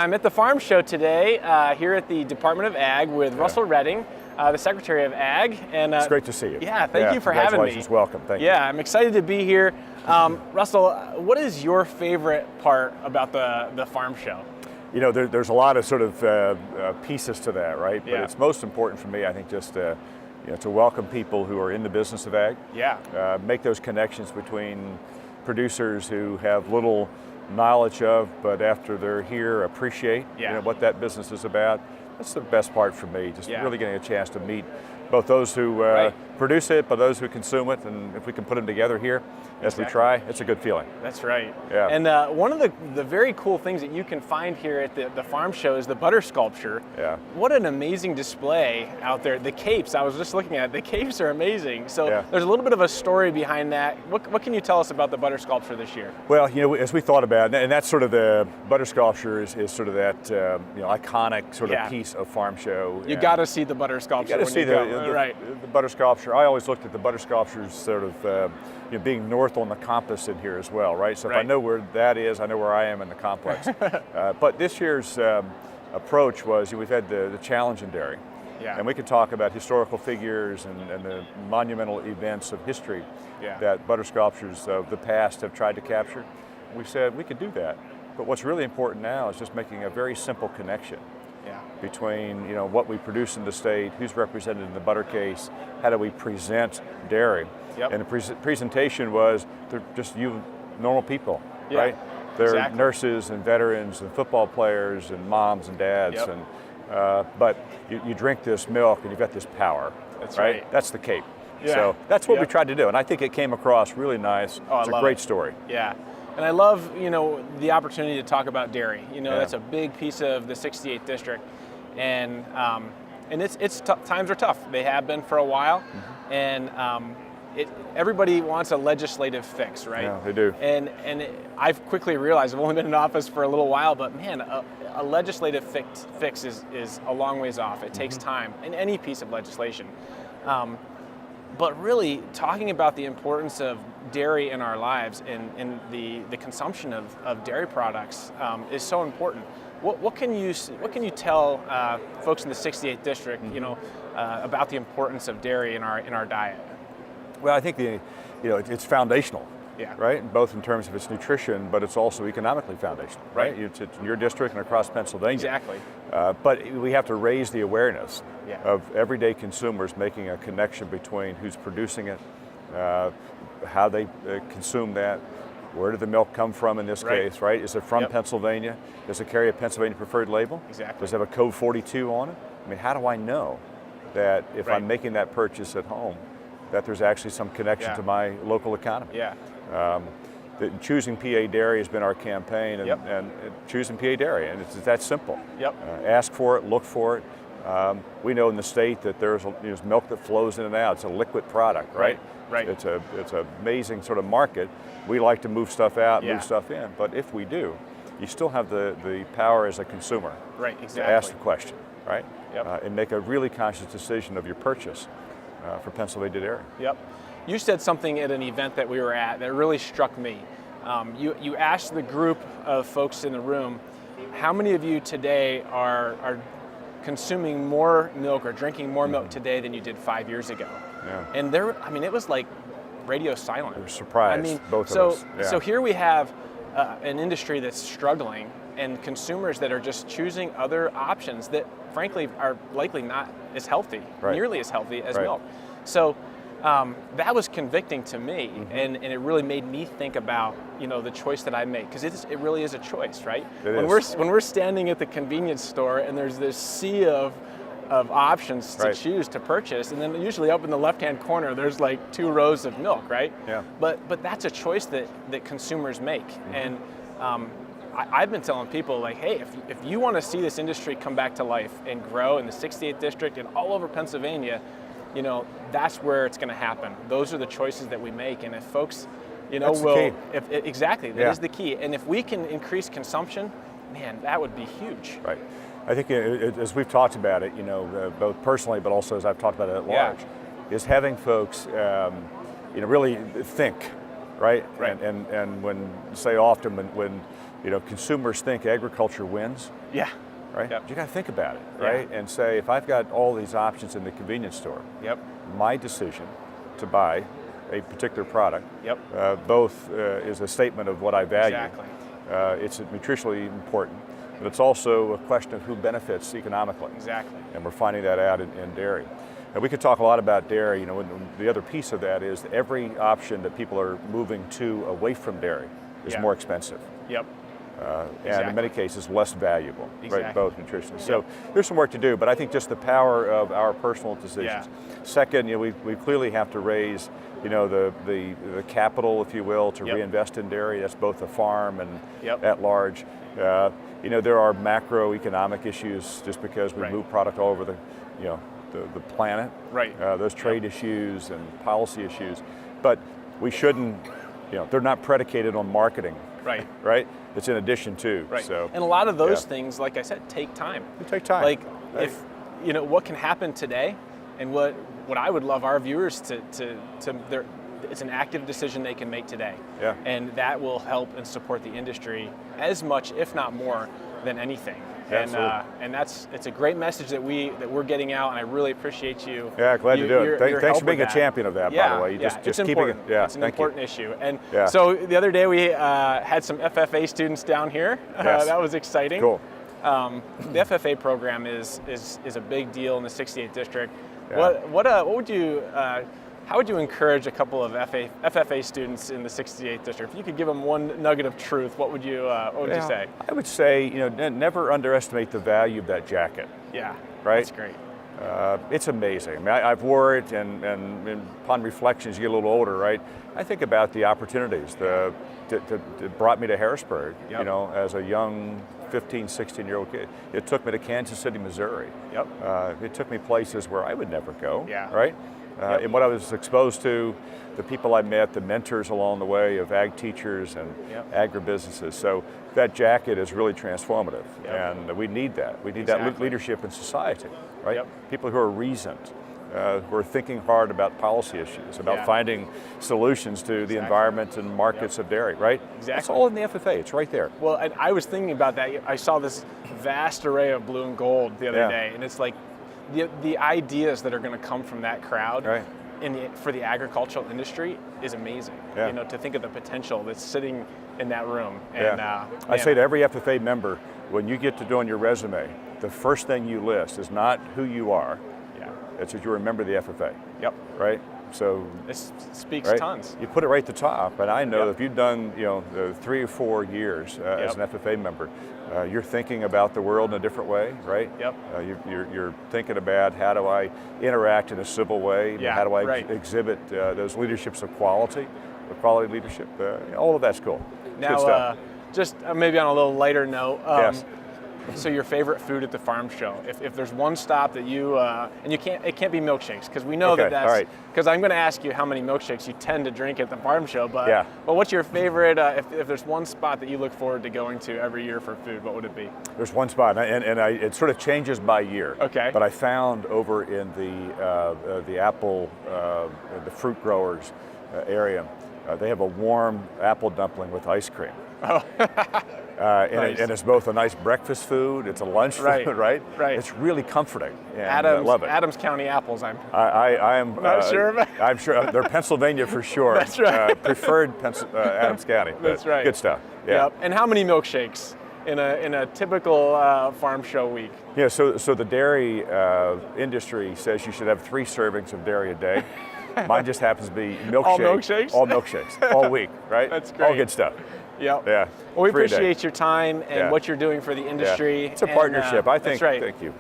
I'm at the farm show today here at the Department of Ag with Russell Redding, the Secretary of Ag. And it's great to see you. Yeah, thank you for having me. Congratulations, welcome, thank you. Yeah, I'm excited to be here. Russell, what is your favorite part about the farm show? You know, there's a lot of sort of pieces to that, right? But it's most important for me, I think, just to welcome people who are in the business of ag. Yeah. Make those connections between producers who have little knowledge of, but after they're here, appreciate what that business is about. That's the best part for me, just really getting a chance to meet both those who produce it, but those who consume it, and if we can put them together here as we try, it's a good feeling. That's right. Yeah. And one of the very cool things that you can find here at the farm show is the butter sculpture. Yeah. What an amazing display out there. The capes, I was just looking at, the capes are amazing. So there's a little bit of a story behind that. What can you tell us about the butter sculpture this year? Well, you know, as we thought about it, and that's sort of the butter sculpture is sort of that iconic sort of piece of farm show. You got to see the butter sculpture. You got to see the butter sculpture. I always looked at the butter sculpture as sort of being north on the compass in here as well, right? So if I know where that is, I know where I am in the complex. But this year's approach was we've had the challenge in dairy. Yeah. And we could talk about historical figures and the monumental events of history that butter sculptures of the past have tried to capture. We said we could do that. But what's really important now is just making a very simple connection between what we produce in the state, who's represented in the butter case, how do we present dairy. And the presentation was they're just you normal people, right? They're nurses and veterans and football players and moms and dads, and but you drink this milk and you've got this power. That's right. That's the cape. So that's what we tried to do, and I think it came across really nice. It's a great story. Yeah. And I love, the opportunity to talk about dairy. That's a big piece of the 68th district, and it's times are tough. They have been for a while, and everybody wants a legislative fix, right? Yeah, they do. And I've quickly realized, I've only been in office for a little while, but man, a legislative fix is a long ways off. It takes time in any piece of legislation. But really, talking about the importance of dairy in our lives and the consumption of dairy products is so important. What can you tell folks in the 68th district, about the importance of dairy in our diet? Well, I think it's foundational. Right? Both in terms of its nutrition, but it's also economically foundational, right? It's in your district and across Pennsylvania. Exactly. But we have to raise the awareness of everyday consumers making a connection between who's producing it, how they consume that, where did the milk come from in this case, right? Is it from Pennsylvania? Does it carry a Pennsylvania preferred label? Exactly. Does it have a code 42 on it? I mean, how do I know that if I'm making that purchase at home, that there's actually some connection to my local economy? Yeah. Choosing PA Dairy has been our campaign, and choosing PA Dairy, and it's that simple. Ask for it, look for it. We know in the state that there's milk that flows in and out. It's a liquid product, right? Right. It's an amazing sort of market. We like to move stuff out, move stuff in, but if we do, you still have the power as a consumer to ask the question, right? And make a really conscious decision of your purchase for Pennsylvania dairy. You said something at an event that we were at that really struck me. You asked the group of folks in the room, how many of you today are consuming more milk or drinking more milk today than you did 5 years ago? And it was like radio silent. We were surprised, both of us. So here we have an industry that's struggling and consumers that are just choosing other options that frankly are likely not as healthy, nearly as healthy as milk. So that was convicting to me, and it really made me think about the choice that I make, because it really is a choice, right? When we're standing at the convenience store and there's this sea of options to choose to purchase, and then usually up in the left-hand corner there's like 2 rows of milk, right? But that's a choice that consumers make, and I've been telling people, like, hey, if you want to see this industry come back to life and grow in the 68th district and all over Pennsylvania, that's where it's going to happen. Those are the choices that we make, and if folks, that's the key. Exactly, that is the key. And if we can increase consumption, man, that would be huge. Right. I think as we've talked about it, both personally, but also as I've talked about it at large, is having folks, really think, right? And when say often when consumers think agriculture wins. Yeah. Right? Yep. You got to think about it, right? And say, if I've got all these options in the convenience store, my decision to buy a particular product, both is a statement of what I value. Exactly. It's nutritionally important, but it's also a question of who benefits economically. Exactly. And we're finding that out in dairy. And we could talk a lot about dairy. The other piece of that is that every option that people are moving to away from dairy is more expensive. Yep. And in many cases less valuable, right? Both nutritionally. So Yep. there's some work to do, but I think just the power of our personal decisions. Yeah. Second, we clearly have to raise, the capital, if you will, to reinvest in dairy. That's both the farm and at large. There are macroeconomic issues just because we move product all over the planet. Right. Those trade issues and policy issues, but we shouldn't. They're not predicated on marketing. Right. Right? It's in addition to. Right. So, and a lot of those things, like I said, take time. They take time. Like if what can happen today, and what I would love our viewers to it's an active decision they can make today. Yeah. And that will help and support the industry as much, if not more, than anything. And it's a great message that we're getting out, and I really appreciate you. Yeah, glad to do it. Thanks for being a that. champion of that, by the way. Just it's keeping important. it. Yeah, it's an important issue. And Yeah. so the other day we had some FFA students down here. Yes. That was exciting. Cool. The FFA program is a big deal in the 68th district. Yeah. What would you? How would you encourage a couple of FFA students in the 68th district? If you could give them one nugget of truth, what would you say? I would say, never underestimate the value of that jacket. Yeah, right? That's great. It's amazing. I mean, I've wore it, and upon reflection, as you get a little older, right? I think about the opportunities that brought me to Harrisburg, as a young 15, 16-year-old kid. It took me to Kansas City, Missouri. Yep. It took me places where I would never go, Yeah. right? And what I was exposed to, the people I met, the mentors along the way of ag teachers and agribusinesses. So that jacket is really transformative, and we need that. We need that leadership in society, right? Yep. People who are reasoned, who are thinking hard about policy issues, about finding solutions to the environment and markets of dairy, right? Exactly. It's all in the FFA. It's right there. Well, I was thinking about that. I saw this vast array of blue and gold the other day, and it's like, the ideas that are going to come from that crowd for the agricultural industry is amazing. Yeah. To think of the potential that's sitting in that room. And I say to every FFA member, when you get to doing your resume, the first thing you list is not who you are. It's that you remember the FFA. Yep. Right. So this speaks tons. You put it right at the top, and I know that if you've done the 3 or 4 years as an FFA member, you're thinking about the world in a different way, right? Yep. You're thinking about how do I interact in a civil way? Yeah, how do I exhibit those leaderships of quality leadership? All of that's cool. Now, just maybe on a little lighter note. So your favorite food at the farm show? If there's one stop that you and it can't be milkshakes, because we know that's because I'm going to ask you how many milkshakes you tend to drink at the farm show. But what's your favorite? If there's one spot that you look forward to going to every year for food, what would it be? There's one spot, and it sort of changes by year. Okay. But I found over in the apple, the fruit growers area, they have a warm apple dumpling with ice cream. Oh. Nice. And it's both a nice breakfast food, it's a lunch food, right? It's really comforting. And I love it. Adams County apples, I am not sure. I'm sure they're Pennsylvania for sure. That's right. Preferred Adams County. That's right. Good stuff. Yeah. Yep. And how many milkshakes in a typical farm show week? Yeah. So the dairy industry says you should have 3 servings of dairy a day. Mine just happens to be milkshakes. All milkshakes? All milkshakes. All week, right? That's great. All good stuff. Yep. Yeah. Well, we appreciate your time and what you're doing for the industry. It's a partnership, I think. That's right. Thank you.